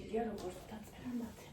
შეგვიძლია როგორც დაწერა მათემატიკა.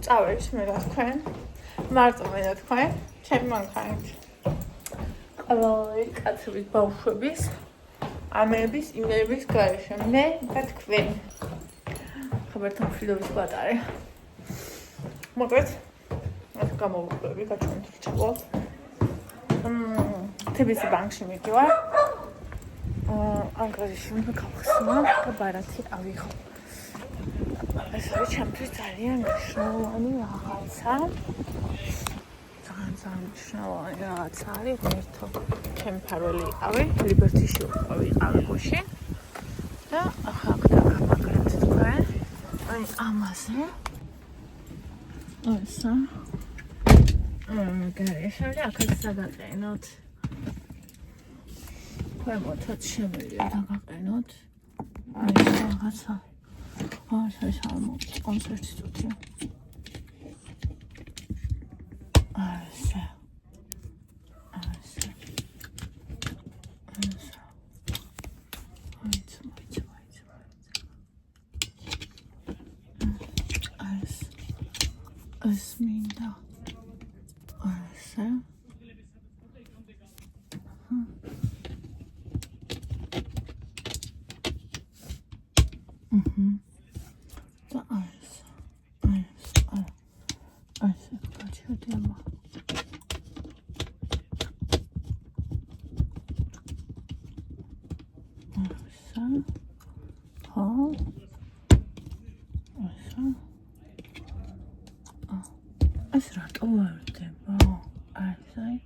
წავერის მე რა თქვენ მარტო მე რა თქვენ ჩემი მანქანით ყველი კაცების ბავშვების ამების იმების გარეშე მე და თქვენ ხებერთან მშვიდობის პატარე მოკლედ ეს გამოვუკლები გაჩვენთრჩებო TBC ბანკში მიდივარ ანგარიში უნდა გავხსნა და ბარათი ავიღო ეს არის ჩემთვის ძალიან მნიშვნელოვანი რაღაცა. ძალიან მნიშვნელოვანი რაღაცა არის. ერთო ჩემი ფარველი იყავი, ლიბერტიში ვიყავი გუშინ და ახლა გამაგრებთ თქვენ. აი ამაზე. ესა. გარეშე აქაც საგაყენოთ. ქვემოთაც შემიძლია დაგაყენოთ. აი რაღაცა ეს არის კონცერტი სტუდია. ასე. ეს მინდა. ასე. ეს რატო ვარდება? აი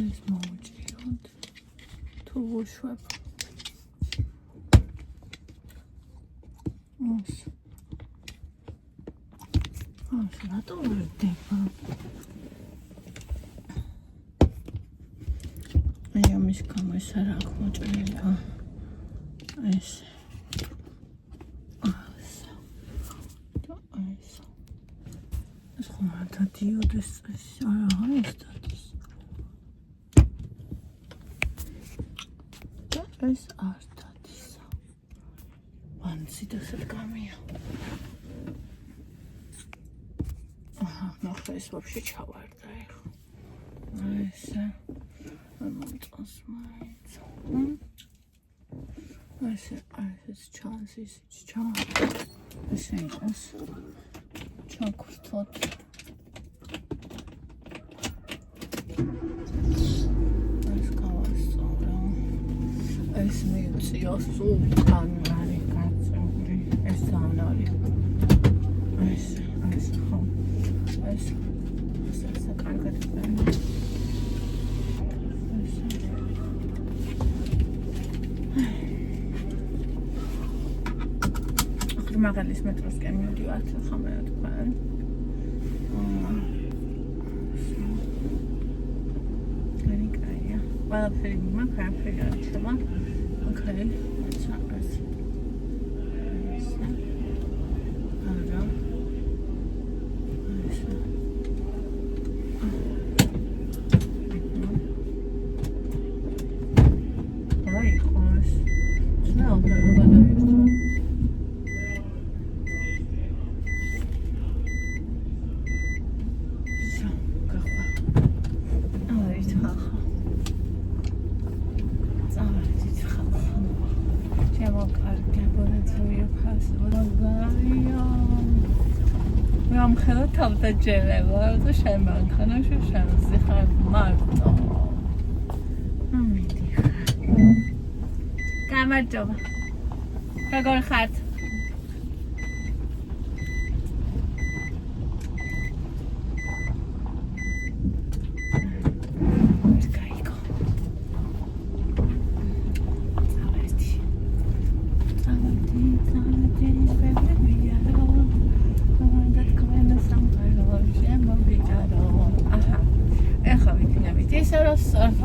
ეს მოვჭიროთ თუ ვუშვებ ეს რატო ვარდება? აი ამის გამო ეს არ აქვს მოჭრილი ეს და დიოდეს ეს არა ის დადის და ეს არ დადის ვანცი დასად გამია ნახე ეს ვაფშე ჩავარდა ეხლა ესა მომწონს მაინც ეს ჩანსის ესე იყოს ჩაქრთოთ ეს მიუწიო სულთან არის გაწეული ეს ძალიან არის ეს ხო ეს საკარგად მაგალის მეტროსკენ მივდივართ ხომ რა თქვენ კაია ყველაფერი მაგაფერი არჩევა ოკეი ჩაკას არა აი ხოს ძნაო გამხელა თავდაჯერება და შემანქანა შეშემზე ხარ მარტო გამარჯობა როგორ ხართ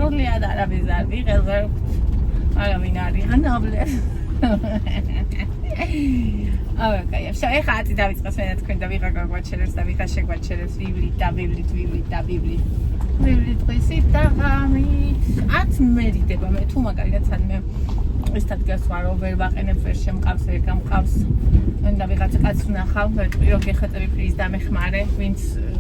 სრულიად არაბიზარ ვიღელზე არავინ არის ანავლებს აბა კაი ეხლა ათი დავიწყოს მე თქვენ და ვიღა გაგვაჩერებს და ვიღა შეგვაჩერებს ვივლით და ვივლით დღისით და ღამით 10 მერიდება მე თუ მაგალითად მე ეს თადგას ვარო ვერ ვაყენებ ვერ შემყავს ვერ გამყავს და ვიღაცა კაცს ვნახავ ვეტყვი რომ გეხატები ფრის დამეხმარე ვინც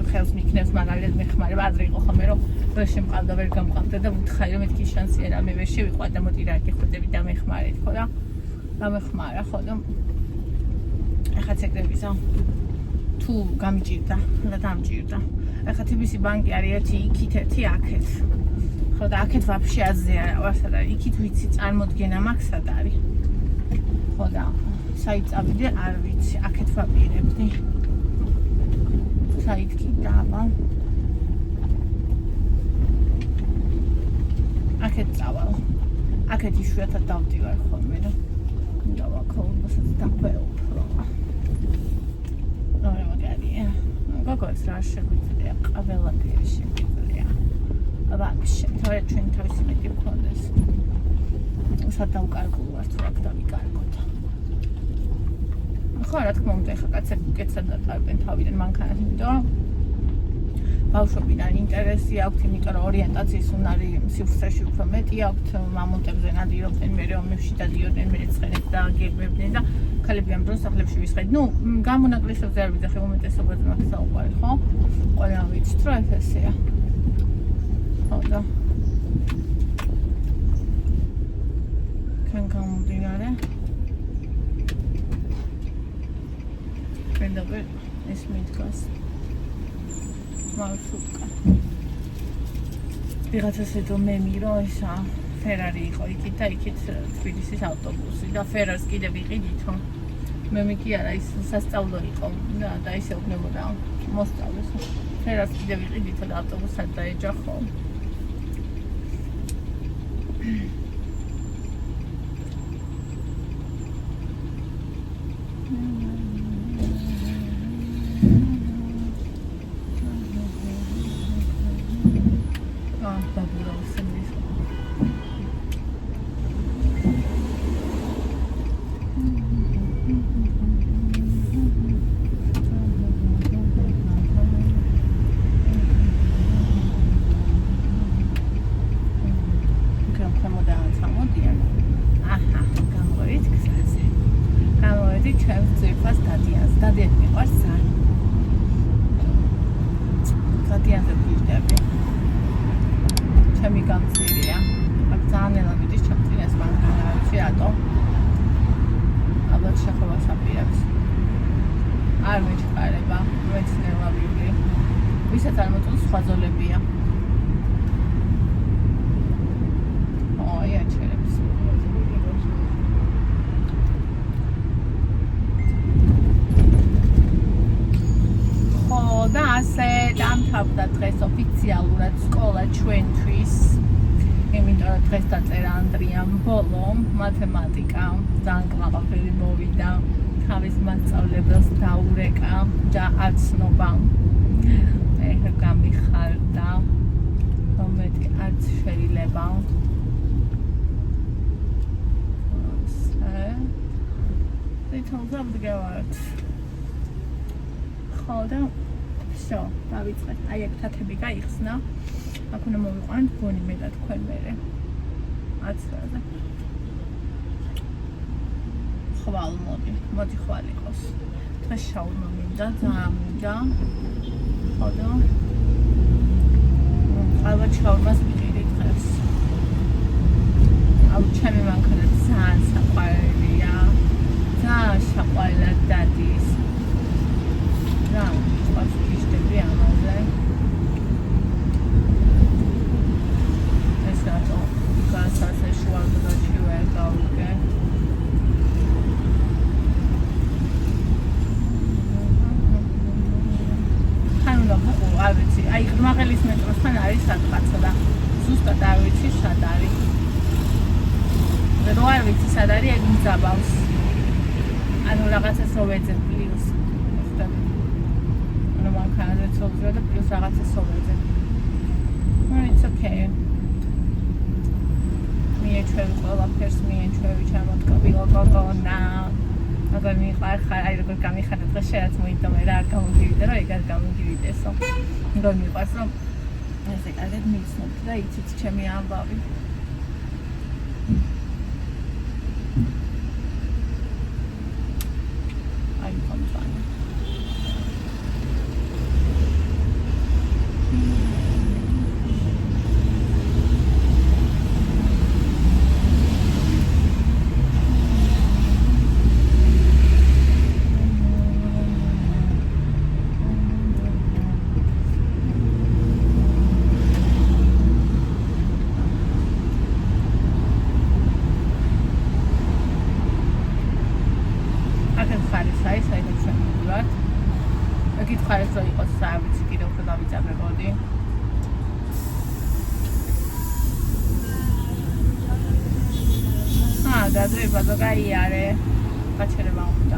ხელს მიქნევს მაგალითად მეხმარება ადრე იყო ხოლმე რომ ვერ შემყავდა ვერ გამყავდა და ვუთხარი რომ მეთქი შანსი არა მე ვერ შევიყვა და მოდი რა გეხუტები დამეხმარეთ ხო რა დამეხმარა ხო და ეხლა ცეკრებისა თუ გამიჭირდა და დამჭირდა ეხლა თბილისი ბანკი არის ერთი იქით ერთი აქეთ ხო და აქეთ ვაფშე აზზე არა ვარ სად არის იქით ვიცი წარმოდგენა მაქვს სად არის ხო და საით წავიდე არ ვიცი აქეთ ვაპირებდი საით კი დავა აქეთ წავალ აქეთ იშვიათად დავდივარ ხოლმე და დავა ქოლბასაც დაქვეუფრო ნუ მაგარია გოგოც რა შეგვიძლია ყველაფერი შეგვიძლია ვაფშე თორე ჩვენ თავისი მეტი ვქონდეს სად დავკარგულვარ თუ აქ დავიკარგოთ ხო რა თქმა უნდა ეხლა კაცები უკეთესად დაყარებენ თავიდან მანქანას იმიტომ ბავშვებიდან ინტერესი აქვთ იმიტომ რომ ორიენტაციის უნარი სივრცეში უფრო მეტი აქვთ მამონტებზე ნადირობდნენ მერე ომებში დადიოდნენ მერე ცხენებს დააგებებდნენ და ქალები ამ დროს სახლებში ვისხეთ ნუ გამონაკლისებზე არ ვიძახე უმეტესობაზე მაქვს საუბარი ხო ყველა ვიცით რომ ესეა ხო და კენ გამომდინარე კენდაბე ეს მიდგას მარშრუტკა ვიღაცას ედო მე მირო ისა ფერარი იყო იქით და იქით თბილისის ავტობუსი და ფერარს კიდე ვიყიდითო მე მიკი არა ის სასწავლო იყო და ისე უგნებოდა მოსწავლეს ფერარს კიდე ვიყიდითო და ავტობუსად დაეჯახო დამთავრდა დღეს ოფიციალურად სკოლა ჩვენთვის. იმიტომ რომ დღეს დაწერა ანდრიამ ბოლო მათემატიკა, ძალიან ყველაფერი მოვიდა. თავის მასწავლებელს დაურეკა და აცნობა. ეხლა გამიხარდა. მომენტი არც შეიძლება. თვითონ გავდგავართ. ხო და всё, დავიწყეთ. აი აქ თათები გაიხსნა. აქ უნდა მოვიყვანოთ გონი მე და თქვენ მერე. 10 რაზე. ხვალ მოდი ხვალ იყოს. დღეს შაურმა მინდა, ძალიან მინდა. ხო და ალბათ შაურმას მიყიდე დღეს. აუ ჩემი მანქანა ძალიან საყვარელია. ძალიან საყვარელად დადის. რა სადღაცა და ზუსტად არ ვიცი სად არის. რო არ ვიცი სად არის, ეგ მძაბავს. ანუ რაღაცას რო ვეძებ პლუს. ანუ მანქანაზე ცოცხლია და პლუს რაღაცას რო ვეძებ. It's okay. მიეჩვევი ყველაფერს, მიეჩვევი ჩამოთქვი გოგონა. აგერ მიყარხარ, აი როგორ გამიხარდა დღეს შეიძლება მოიტომე რა არ გამოგივიდა, რომ ეგ არ გამოგივიდესო. როგორ მიყვარს რომ ესე კარგად მიცნობ და იცით ჩემი ამბავი. აი კომპანია. დაძვება და გაიარე გაჩერება უნდა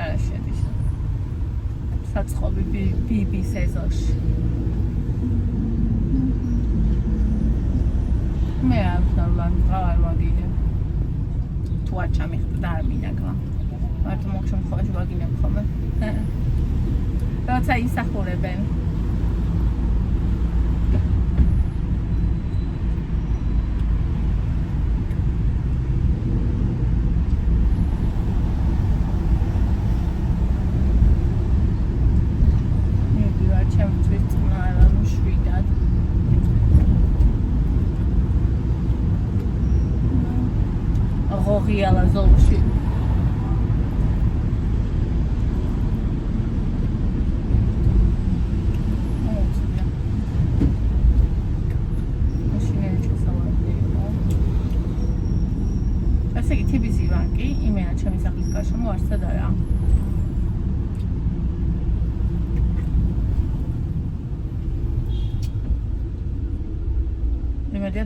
არა შედის საწყობი ბიბი სეზონში მე ამბავ არ ვაგინე თუ არ ჩამიხდა და არ მინაგლა მარტო მოგშემ ხოლმე ვაგინებ ხოლმე როცა ისახურებენ ღოღიალა ზოლში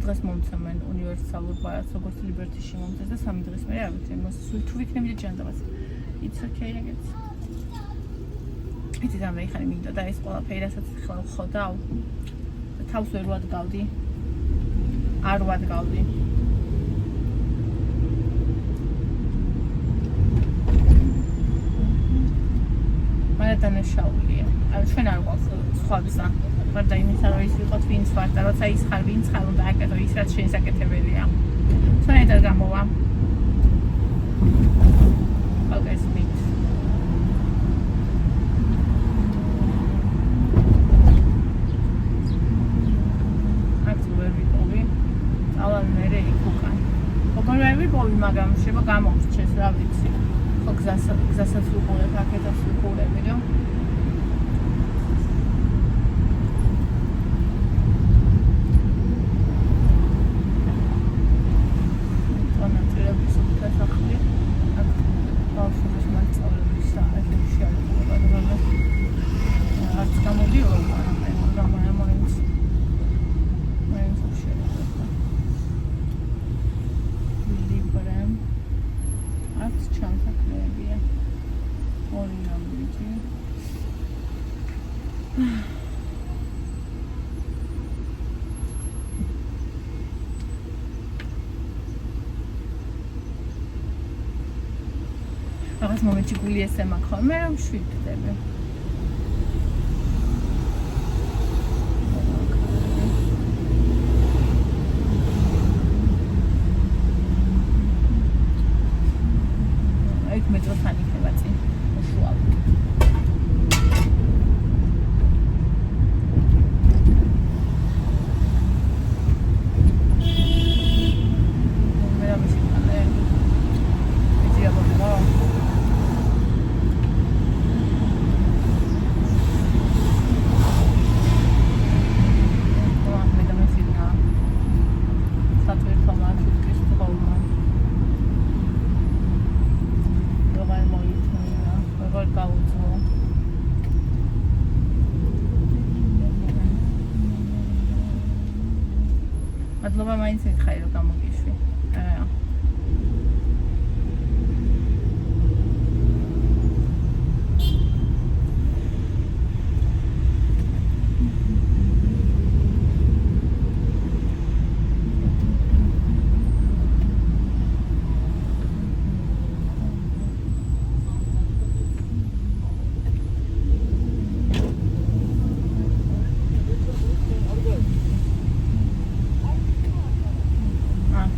დღეს მომცემენ უნივერსალურ ბარათს როგორც ლიბერტიში მომწეს და 3 დღის მერე არ ვიცი მოსული თუ ვიქნები ჯანდაბას it's okay ეგეც იცით ამ ხანი მინდა და ეს ყველაფერი რასაც ხელ ხოდავ თავს ვერ ვადგავდი არ ვადგავდი მაგრამ დანაშაულია არ ჩვენ არ გვაქვს სხვაგზა ვარდა იმისა რომ ის ვიყოთ ვინც ვარ და როცა ის ხარ ვინც ხარ უნდა აკეთო ის რაც შესაკეთებელია ჩვენეთად გამოვა ოკეის მით აქტი ვერ ვიპოვი წავალ მერე იქ უკან როგორ ვერ ვიპოვი მაგრამ შეიძლება გამომრჩეს რა ვიცი ხო გზასაც ვიყურებ აქედაც ვიყურები რომ რაღაც მომენტში გული ესე მაქვს მე რომ შვიდდები აი მეტროსთან იქნება წინ უშუალოდ მადლობა მაინც მითხარი რომ გამოგიშვი.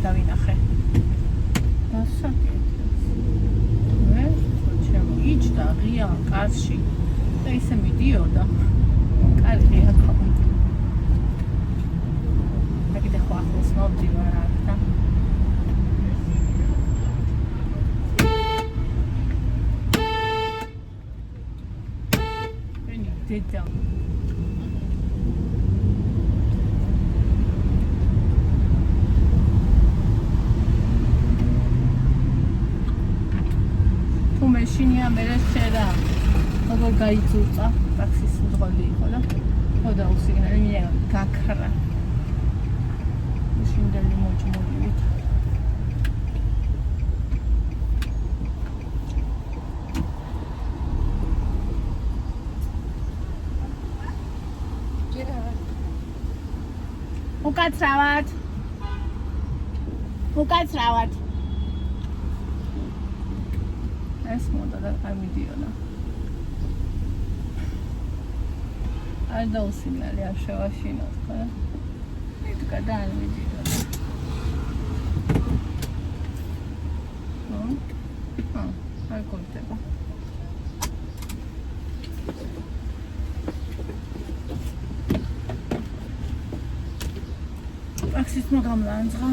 დავინახე. დასაკეთეს. მე ჩემო იჯდა ღია კაცში და ისე მიდიოდა. კარგია ხო. მაგით ხო ახლოს მოვდივარ აქ და ვენი დედა მეშინია მე შედა როგორ გაიწუწა ტაქსის მძღოლი იყო და ხო დაუსიგნელი მე გაქრა მეშინდელი მოჭმულივით უკაცრავად ეს მოდა და გამიდიოდა. არ დაუსინალი არ შევაშინოთ ხო? იდგა და არ მიდიოდა. არ გორდება. ტაქსის მოგამლანძღა.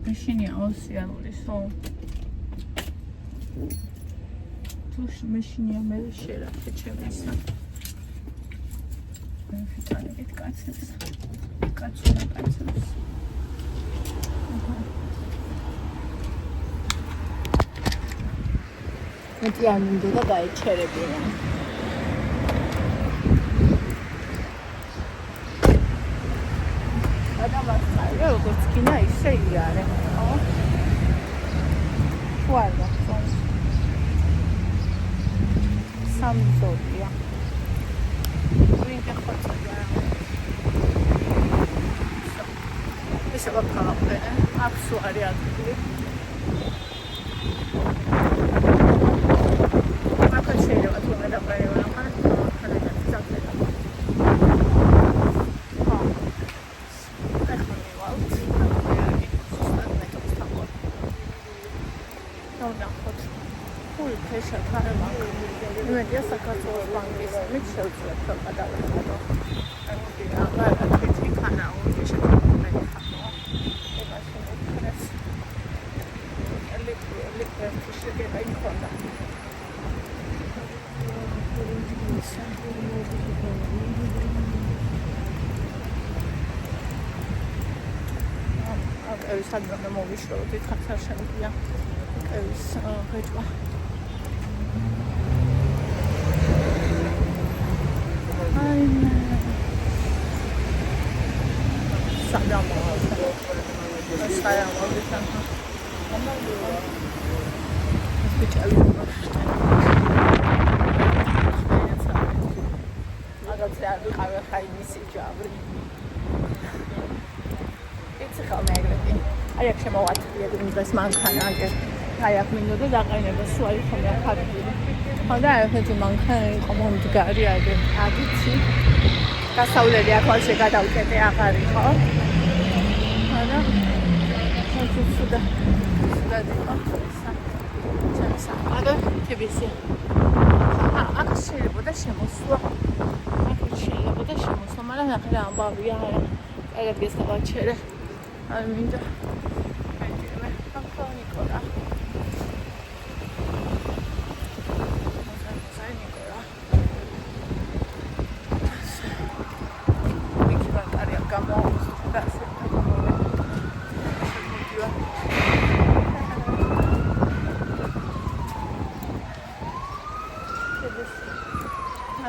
მეშინია ოსიანური სო. თუშ მეშინია მე შერახე ჩემისა. მე ფიტანებით კაცებს. კაცებს. მეტი არ მინდა და დაეჩერებინა. ადამიანს როგორც კინა ისე იარე, ხო? ვარდა. სამზოდია. ვინდა ხოწია. ესე ვაკალაფე, აფსუ არის ადგილი. აკაც შეიძლება თუ მე დაყრევა, მაგრამ ხანდა ძაფერა. ფეშა ხარება. იმედია საქართველოს ბანკის მით შევძლებ ხალხა დავეხადო. აღარ თქვი ქანაური შეგვიძლია ხახო. ებაში მოხდეს. ელექტრიკი შეგება იქონდა. ეს სადღაც მოვიშროთ ხაც არ შემიძლია. ეს ხეჭვა. აი აქ შემოვაწყვია დღეს მანქანა აგერ. აი აქ მინდოდა დაყენება სვალი ხომ ახალგილი. ხოდა ახეთი მანქანა იყო მომდგარი აგერ. აგიცი. გასავლელი ახალში გადავკეტე აღარ იყო. ხოდა სუდა იყო. აგა თებისი. აქ შეიძლება შემოსვლა. მაგრამ ახლა რა ამბავია. ეგრეს დავაჩერე. არ მინდა. მე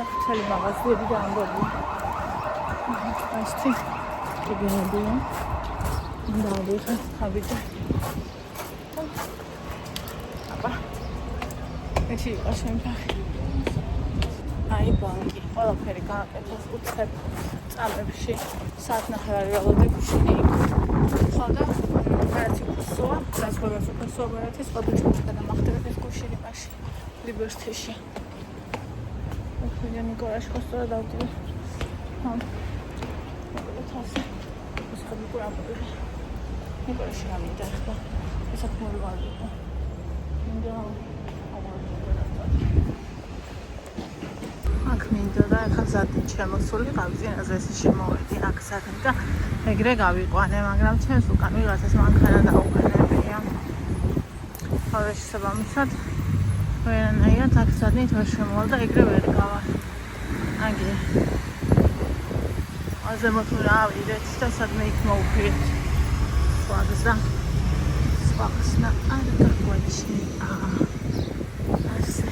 ახლა ხელი მაღაზიები და ამბობი. ასეთი ეგენებია. დავიღე ხაბიჯი. აბა. ეჩი იყო შემთხვევით. აი ბანკი, ყველაფერი გააკეთეს უცხებ წამებში, საათნახევარი ველოდი გუშინი იქ. ხო და ერთი ფასოა, საზღვარგარეთ ფასოა ბარათი, სხვა ბიჭებს გადამახტებით გუშინიაში, ლიბერტიში. ოხია ნიკოლაშ ხოსტა დავდივი. ხო. მოკლედ ასე. ეს ხომ გურავდი. ნიკოლაში ამიდა ხა. ეს აქმული ვარდი. მინდა აქ მინდა და ახლა ზადი შემოსული გავიზიანაზე ეს შემოვედი აქ ზადი და ეგრე გავიყვანე, მაგრამ ჩემს უკან ვიღაცას მანქანა დაუყენებია. ხოლო შესაბამისად ვერანაირად აქ ზადით ვერ შემოვალ და ეგრე ვერ გავარ. აგი აზემოთ უნდა ავიდეთ და სადმე იქ მოვუხიეთ. სხვა გზა არ გაგვაჩნია. ასე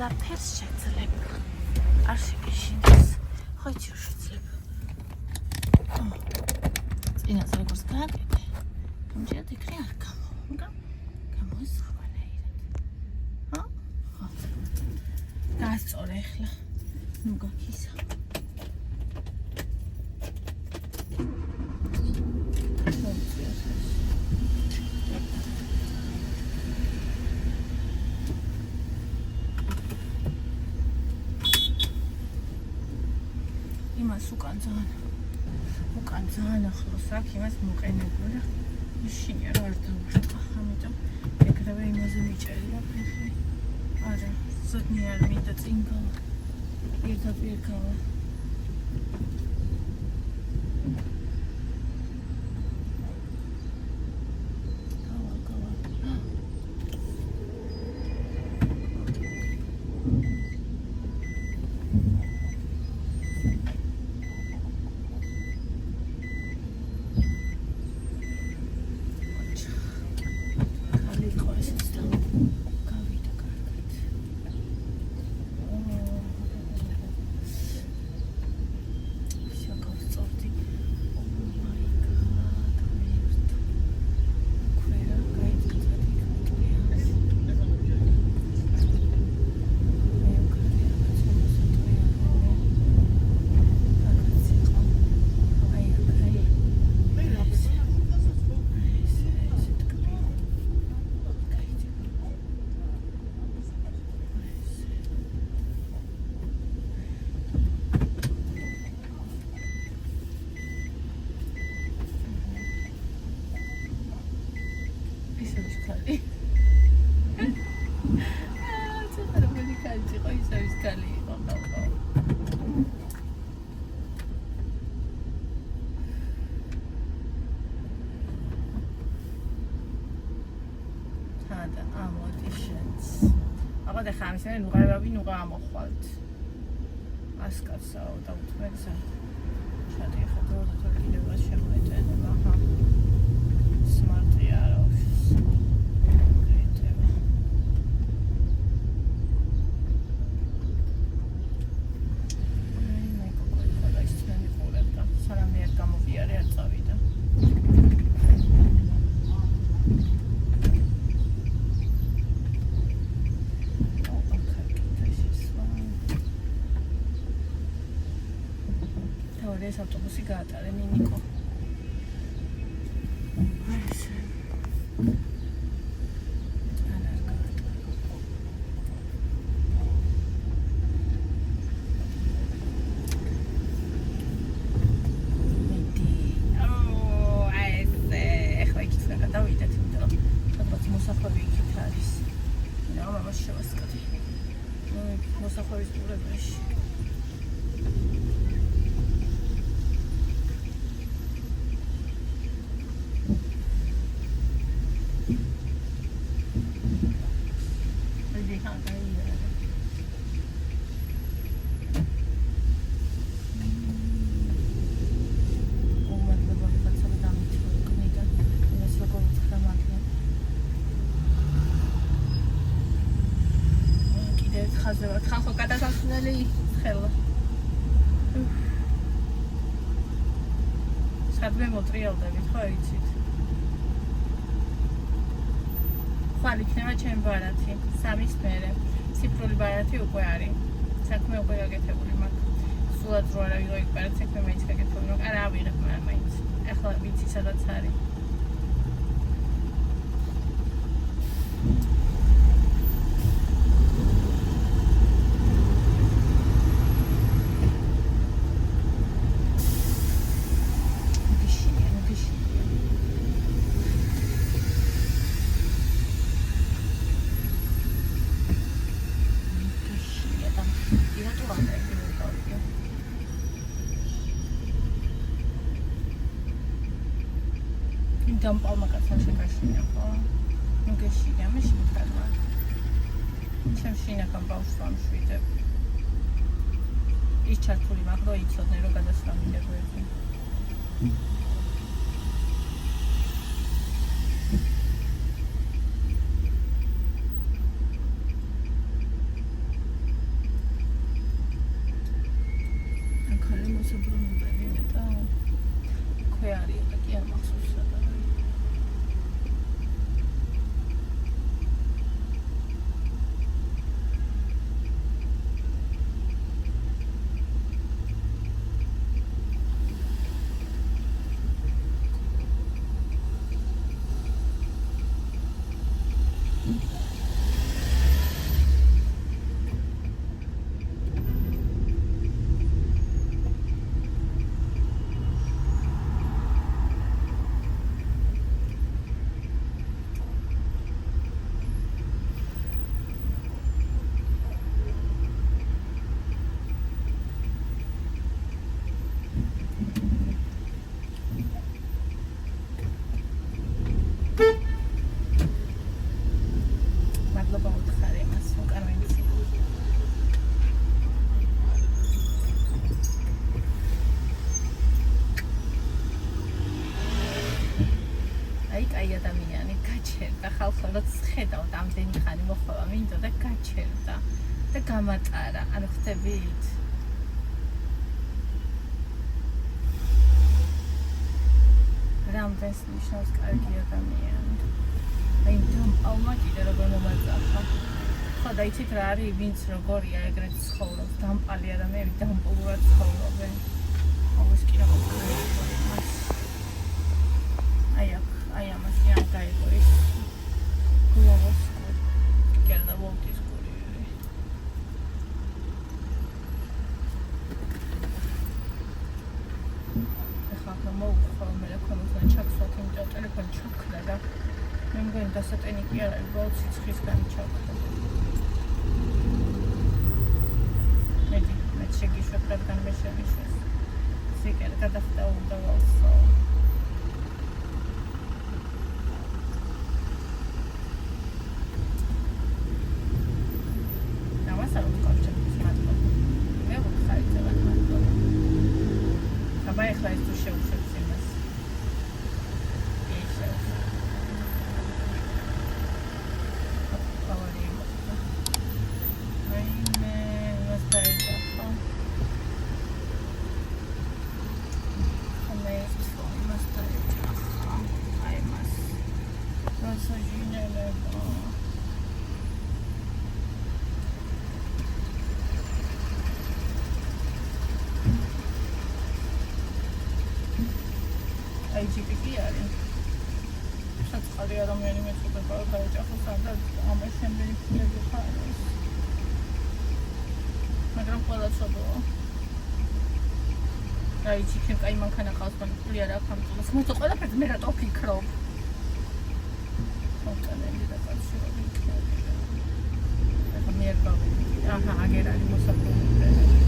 ლაფერს შეძლებ. არ შეგეშინდეს. ხო იცი რომ შეძლებ. წინაზე როგორც გააკეთე. ამჯერად ეგრე არ გამოისხვალაირად. ხო? ხო. გასწორე ახლა. ნუ გაქისა. იმას უკან ძალიან ახლოს აქ იმას მოყენებული. შინია რა არ დავშვა. ამიტომ ეგრევე იმაზე მიჭერია ფეხი. არა, ზოდნი არ მინდა წინ გავა. პირდაპირ გავა. და ხამისენ ნუღარავი ნუღა ამოხვალთ. ასკაცაო და უთმეცა. შადი ხადო და კიდევაც შემოეწენება. აჰა. სმარტია არის. გაიტევა. მე კოკოლა ისწრენი ყურებდა. სანამ ერთ გამოვიარე არ წავიდა. ეს ავტობუსი გაატარე ნინიკო. ასე. არ გაატარე. მეტი. ასე. ეხლა იქით გადავიდეთ, იმიტომ რომ ალბათ მოსახლეები იქით არის. და მამას შევასწრდი. მოსახლეობის პურებაში. ხაზზე ვარ. ხალხო გადასასვლელი ხელა. სადმე მოტრიალდებით, ხო იცით? ხვალ იქნება ჩემი ბარათი, 3-ის მერე. ციფრული ბარათი უკვე არის. საქმე უკვე გაკეთებული მაქვს. სულად რო არა ვიღო იქ ბარათი საქმე მაინც გაკეთებული, მაგრამ არა ავიღებ მაგრამ მაინც. ახლა ვიცი სადაც არის. Dăm palma ca să-mi șecașine acolo. Nu gășine, mă și calma. Ce-mi șine că-mi bau ștoam și uite. Aici ar puli macro, aici o neroga de ștoamile băieți. Acolo mă să brunul de mine, da. Cu ea are, că chiar m-a susținut. აი ადამიანი გაჩერდა ხალხო რაც ხედავთ ამდენი ხანი მოხდება მინდოდა გაჩერდა და გამატარა ანუ ხდებით რამდენს ნიშნავს კარგი ადამიანი აი დამპალმა კიდე როგორ მომაწახა ხო და იცით რა არის ვინც როგორია ეგრეთ ცხოვრობს დამპალი ადამიანები დამპალურად ცხოვრობენ აუს კი რა აი ამას კი არ გაიგო ის გლოვოს კერდა ვოლტის გული ახლა მოვხო მე კონსოლ ჩაქსოთ იმ ტელეფონი ჩაქრა და მე მგონი დასატენი კი არ არის ბოლო სიცხისგან ჩაქრა მე შეგიშვებ რადგან მე შემიშვეს სიკერ გადახდა უნდა ვალსო Vai ეხლა ის თუ შეუშვებს იმას. ისევ. ავარია. აი მე მას დაიწყო. ამე მას დაიწყო. აი მას. რასაჟინელება. აი ჯიპი არის. საწყალი ადამიანი მეწოდება გაეჭახო სადაც ამას შემდეგი ფულები ხარობს. მაგრამ ყველა ცოდოა. აი ჯიპი კაი მანქანა ყავს მაგრამ ფული არ აქვს ამიტომ მოწო ყველაფერს მე რატო ვფიქრობ. ხოთანელი და კაცური იქნება. ახლა მე არ გავიგე. აჰა აგერ არის მოსაბრუნებელი.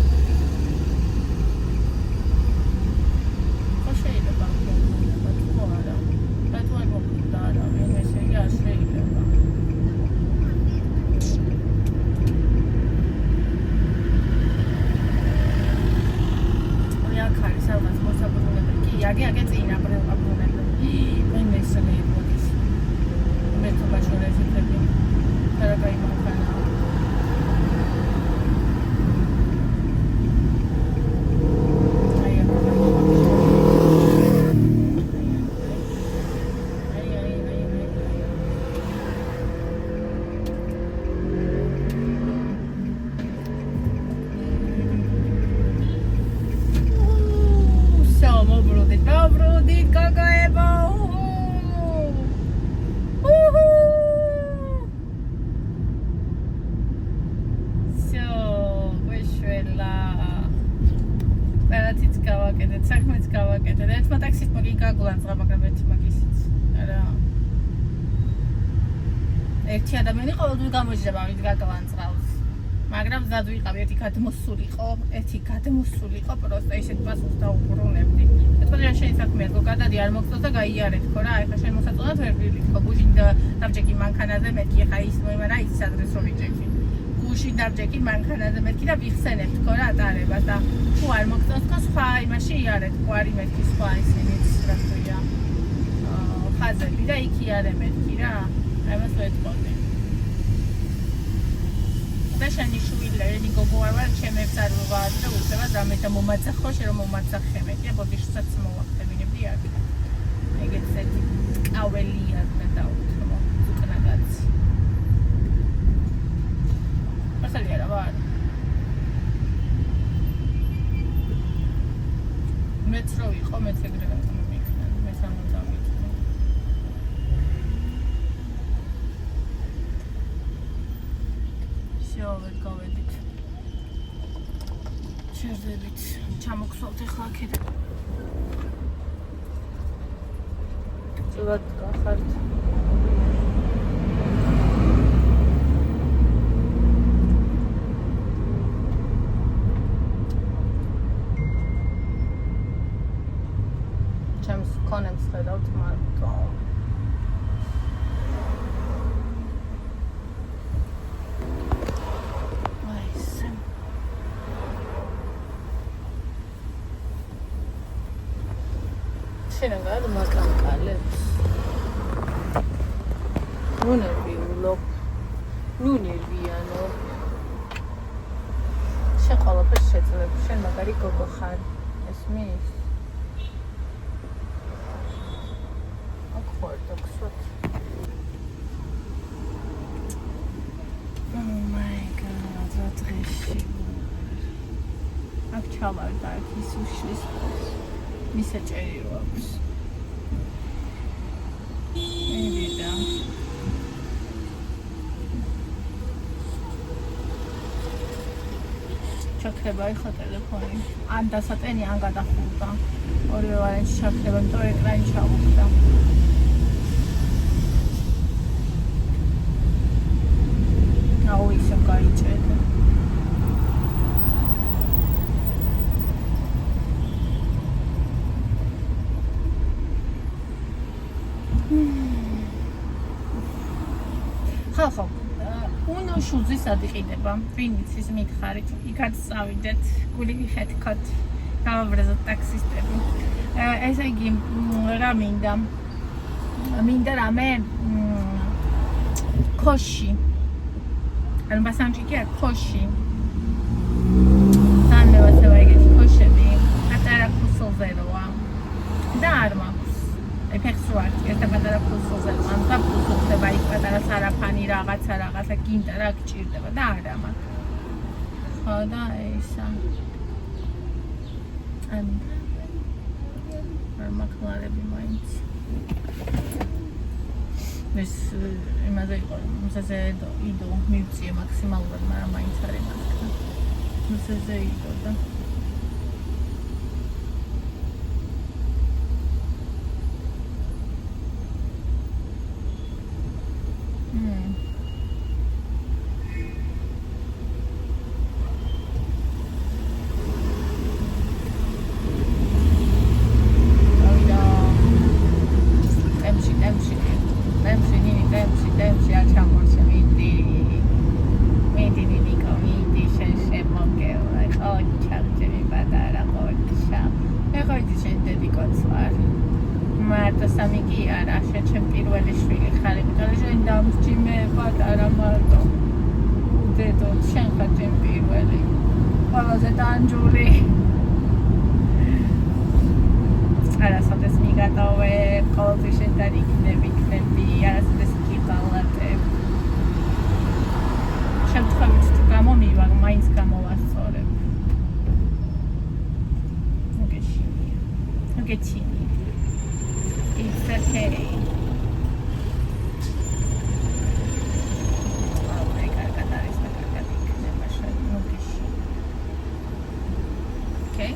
შეიძლება აგე წინა ბრუნებული. მე მესმე იმოდის. მე თვითონ შეიძლება და რა გაიმახანა. გაგლანძღა, მაგრამ ერთი მაგისიც არა. ერთი ადამიანი ყოველთვის გამოიჭრება ამით გაგლანძღავს. მაგრამ ზად ვიყავი, ერთი გადმოსულიყო, პროსტა ისეთ პასუხს დაუბრუნებდი. ეთქვა რა შენ საქმეა, გო გადადი არ მოგწონს და გაიარეთ ხო რა, ეხლა შენ მოსაწონად ვერ გილიქო, გუშინ დავჭეკი მანქანაზე მეთქი, ეხლა ის მოიმარა ის ადრესო ვიჭექი. გუშინ დავჭეკი მანქანაზე მეთქი და ვიხსენებთ ხო რა ატარებას და თუ არ მოგწონს ხო სხვა იმაში იარეთ, ხო არის მეთქი სხვა ისინიც რა ქვია. ხაზები და იქ იარე მეთქი რა. ამას ვეთქოდი. და შენი შვილები გოგო არ ვარ, ჩემებს არ ვარ და უცებ რამე და მომაცახო, შენ რომ მომაცახე მეტია, ბოდიშსაც მოვახდებინებდი არ. ეგეც ერთი კაველია და უთმო უკნაგაც. ახალია რა ვარ. მეც რო იყო, მეც ეგრე გამიქნა, მეც ამ დამიქნა. შევეთ გავედით. შევდებით. ჩამოგხსოვთ ახლა აქეთ. წვათ გახართ. ჩემს კონებს ხედავთ მარტო. შენაგად მაგალებს. ნერვიულობ. ნერვიანობ. შენ ყველაფერს შეძლებ, შენ მაგარი გოგო ხარ. ესმის? აქ ხარ დაგსვათ. Oh my god, რა დღეში. აქ ჩავარდა ის უშლის. მისაჭერი რო აქვს. მივიდა. ჩაქრება ეხლა ტელეფონი. ან დასატენი, ან გადახურდა. ორივე ვარიანტი ჩაქრება, იმიტომ ეკრანი ჩავუხდა. აუ ისე გაიჭედა. ხო, უნო შუზის ადიყიდება. ვინც ის მითხარით, იქაც წავიდეთ, გული ვიხეთქოთ, გავაბრაზოთ ტაქსისტები. ესე იგი, რა მინდა? მინდა რამე ქოში. ანუ ბასამჭიკი არ ქოში. სანევასევა ეგეთი ქოშები, პატარა ფუსოზე როა. და არ მაქვს. ფეხსვარ, ერთა პატარა ფუსოზე, ან და ფუსოდება იქ პატარა სარაფანი რაღაცა გინდა რა გჭირდება და არა მაქვს. ხო და ისა. ან არ მაკლარები მაინც. ეს იმაზე იყო, მოსაზე იდო მივწიე მაქსიმალურად, მაგრამ მაინც არის მაგა. მოსაზე იდო და მარტო სამი კი არა, შენ პირველი შვილი ხარ, იმიტომ რომ შენ დამსჯიმე პატარა მარტო. უდედო, შენ ხარ ჩემ პირველი. ყველაზე დანჯული. არასოდეს მიგატოვე, ყოველთვის შენთან იქნები, არასოდეს გიყალატებ. შემთხვევით თუ გამომივარ, მაინც გამოვასწორებ. მოგეჩინია. It's okay. Oh my god, that is the okay.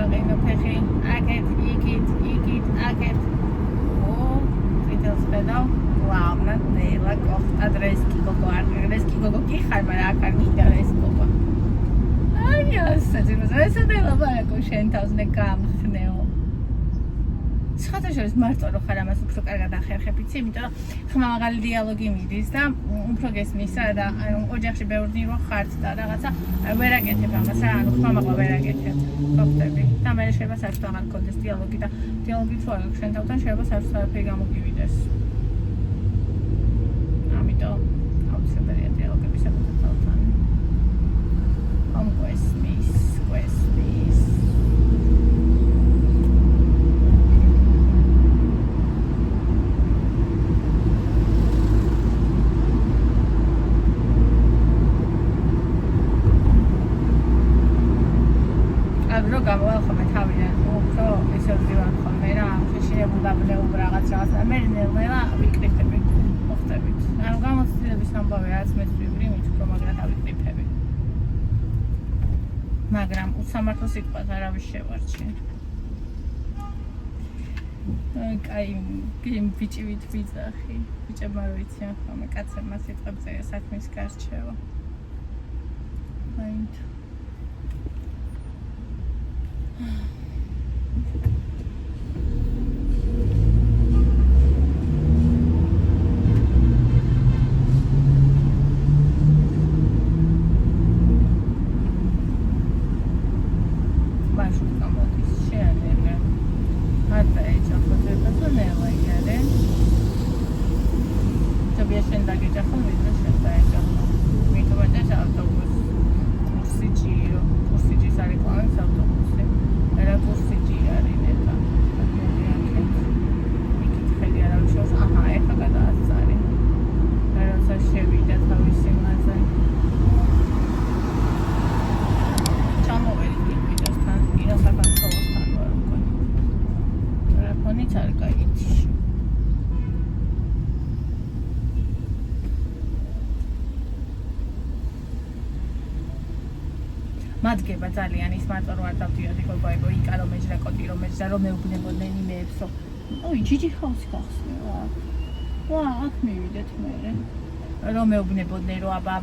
გაყინო ფეხი, აკეთ, იქით, აკეთ. წითელს ხედავ, ლავნა, ნელა, კოხტა, დრესკი გოგო არ დრესკი გოგო კი ხარ, მაგრამ აქ არ მინდა ეს გოგო. აი ასე, ეს დელაბარაკო შენ თავს მე გამხნეო. სხვადასხვა მარტო რო ხარ ამას უფრო კარგად ახერხებ, იცი, იმიტომ რომ ხმამაღალი დიალოგი მიდის და უფრო გესმის და ანუ ოჯახში ბევრი რო ხართ და რაღაცა ვერ აკეთებ ამას რა, ანუ ხმამაღლა ვერ აკეთებ. გოხტები და მე შეიძლება საერთოდ აღარ გქონდეს დიალოგი და დიალოგი თუ არ აქვს შენ თავთან შეიძლება საერთოდ არაფერი გამოგივიდეს. ამიტომ აუცილებელია დიალოგები საკუთარ თავთან. ამ გვესმის. რო გამოვალ ხოლმე თავიდან, უფრო ისე ვდივარ ხოლმე რა, შეშინებულ რაღაც და მე ნელა ვიკრიფები, მოხდებით. ანუ გამოცდილების ამბავი რაც მეც ვიბრი, მით უფრო მაგრად ავიკრიფები. მაგრამ უსამართლო სიტყვას არავის შევარჩი. კაი, ბიჭივით ვიძახი. ბიჭებმა რო იციან ხოლმე კაცებმა სიტყვებზე საქმის გარჩევა. აინთ მადგება ძალიან ის მარტო რო არ დავდიოდი გოგოებო იკა რომ ეჯდა კოტი რომ ეჯდა რომ მეუბნებოდნენ იმეებსო ოი ჯიჯი ხალხი გახსნა ვა აქ მივიდეთ მე რომ მეუბნებოდნენ რომ აბა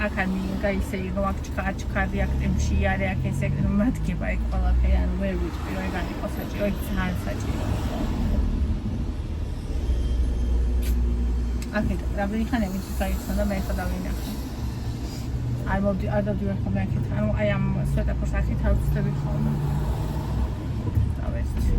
აქ არ მიიღა ისე რომ აქ ჩქარი აქ ტემში არე აქ ესე მადგება ეგ ყველაფერი ანუ ვერ ვიტყვი რომ ეგ არ იყო საჭირო ეგ ძალიან საჭირო აქეთ რამდენი ხანია ვინც გაიხსნა და მე ხა დავინახე არ დავდივარ ხოლმე აქეთ, ანუ აი ამ სვეტაფორს აქეთ არ ვწდები ხოლმე. დავესწრე.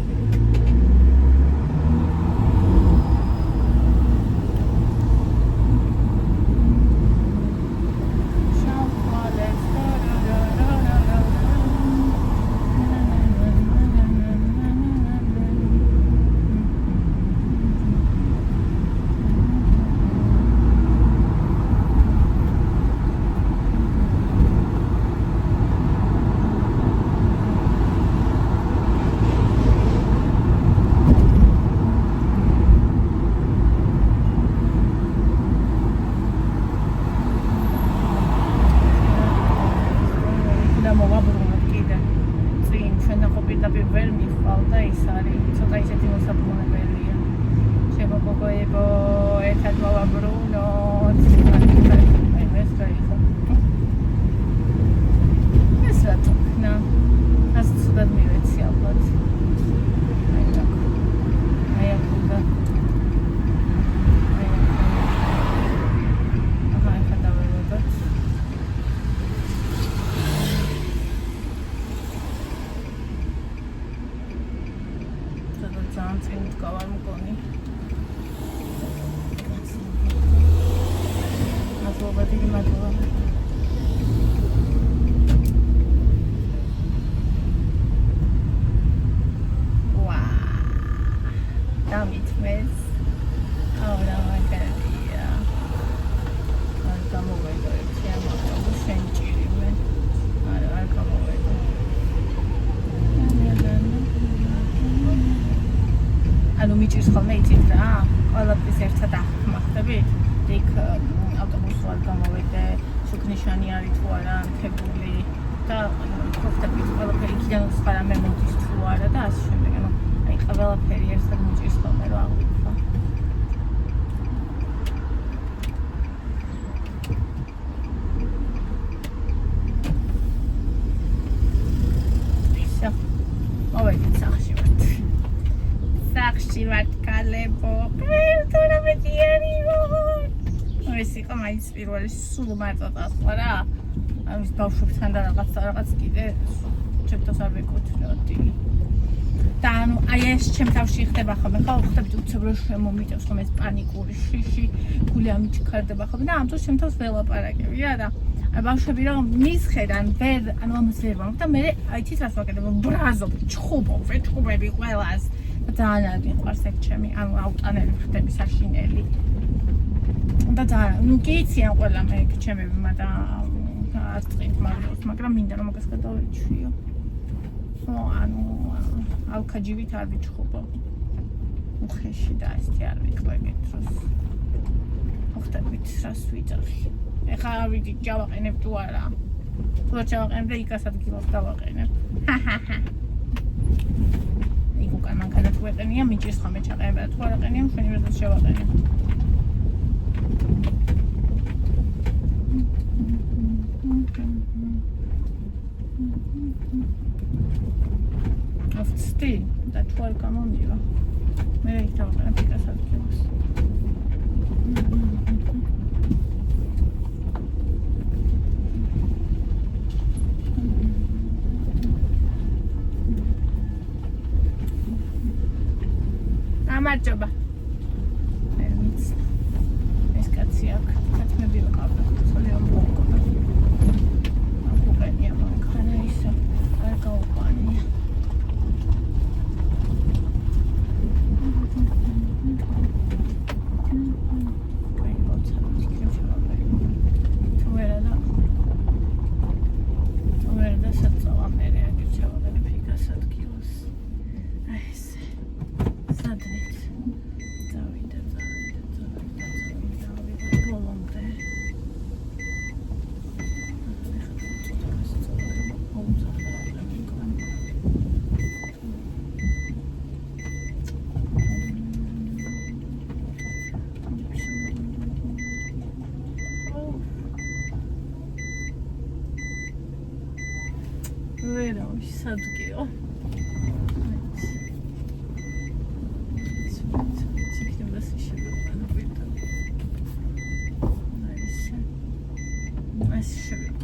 მიჭირს ხოლმე იცით რა, ყველაფრის ერთად ახმახდებით, იქ ავტობუსი არ გამოვიდე, შუქნიშანი არის თუ არა, მთებული და ხოხტებით ყველაფერი იქიდან სხვა რამე ამას შემდეგ აი ყველაფერი ერთად მიჭირს ხოლმე რომ აღვიქვა. ისე მოვედით სახლში ვართ. სახლში ვართ კალებო. თორე მეტიერი ვარ. ეს იყო მაინც პირველი სულ მარტო წასვლა რა. ამის ბავშვებთან და რაღაც კიდე ჩემთვის არ მეკუთვნოდი. და ანუ აი ეს ჩემ თავში ხდება ხოლმე ხო ხდებდი უცებ რომ შემომიწევს ხომ ეს პანიკური შიში გული ამიჩქარდება ხოლმე და ამ დროს ჩემ თავს ველაპარაკები რა და ბავშვები რომ მისხედან ვერ ანუ ამას ვერ ვამბობ და მე აი თით რას ვაკეთებ ბრაზობ ჩხუბობ ვეჩხუბები ყველას და ძალიან არ მიყვარს ეგ ჩემი ანუ აუტანელი ხდები საშინელი და ძალიან ნუ გიციან ყველა მე ჩემები აწყით მაგრამ მინდა რომ მაგას გადავეჩვიო ანუ ალკაჯივით არ ვიჩხუბო უხეში და ესეთი არ ვიყვეგეთ დროს ხდებით რას ვიძახი ეხლა ავიდი ჯავაყენებ თუ არა თუ ჯავაყენებ და იქასაც გილოს დავაყენებ იქ უკან მანქანა თუ ეყენია მიჭირს ხომ ეჩაყენებ და თუ არ აყენია მშვენი როდესაც შევაყენებ Aufsteh, da toll kann man nicht. Mir ich da ein Pikas hat gewusst. Amar coba. Es katsiak, hat mir wieder gehabt. Soll ich am Bock kommen? Aku kan ya makan isa. Kau kan ya. Bueno, sadgio. Çıktım da şişirdim bana burada. Neyse. Nasıl şişirdim?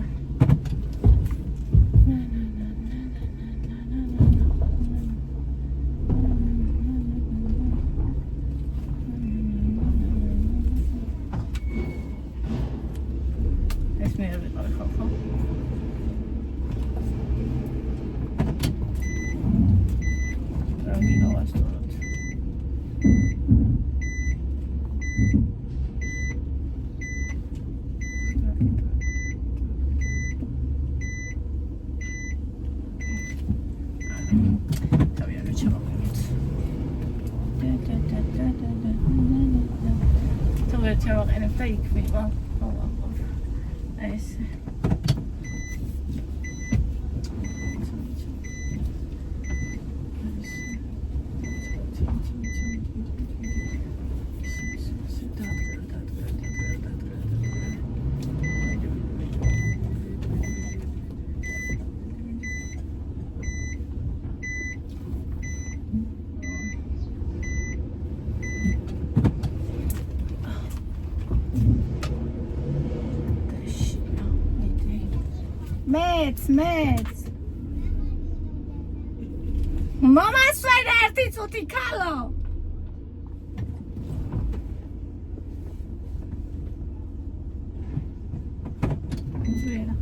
Esmeye bir bakalım. Çabuk enifte yıkmayayım. Allah Allah. Neyse. Met. Mama swede erti cuti kalo. Sveda.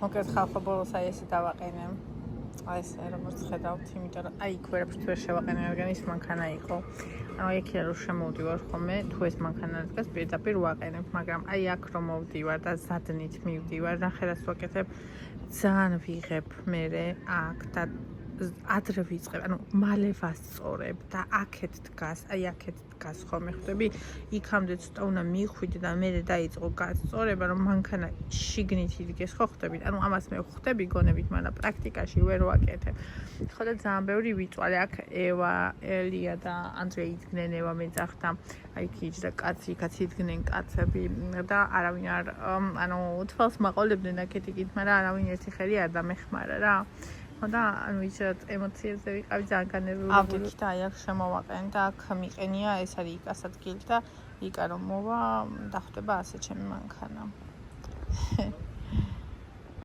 მოკლედ ხალხო ბოლოს აი ესე დავაყენე. აი ესე როგორც ხედავთ, იმიტომ რომ აი იქ ვერაფერს ვერ შევაყენე, რადგან ის მანქანა იყო. ანუ იქ რომ შემოვდივარ ხოლმე, თუ ეს მანქანა დგას, პირდაპირ ვაყენებ, მაგრამ აი აქ რომ მოვდივარ და ზადნით მივდივარ, ნახე რას ვაკეთებ, ძალიან ვიღებ მე აქ და ადრე ვიწყებ, ანუ მალე ვასწორებ და აქეთ დგას, აი აქეთ დგას ხოლმე ხვდები, იქამდე ცოტა უნდა მიხვიდე და მე დაიწყო გასწორება, რომ მანქანა შიგნით იდგეს, ხო ხვდებით? ანუ ამას მე ხვდები გონებით, მაგრამ პრაქტიკაში ვერ ვაკეთებ. ხო და ძალიან ბევრი ვიწვალე, აქ ევა, ელია და ანდრეი იდგნენ, ევა მეძახდა, აი ქიჯ და კაცი, იქაც იდგნენ კაცები და არავინ არ, ანუ თვალს მაყოლებდნენ აქეთ იქით, მაგრამ არავინ ერთი ხელი არ დამეხმარა რა. და ანუ ისეთ ემოციებზე ვიყავი ძალიან განერვებული. ავდიქით და აი აქ შემოვაყენ და აქ მიყენია, ეს არის იკას ადგილი და იკა რომ მოვა და ხვდება ასე ჩემი მანქანა.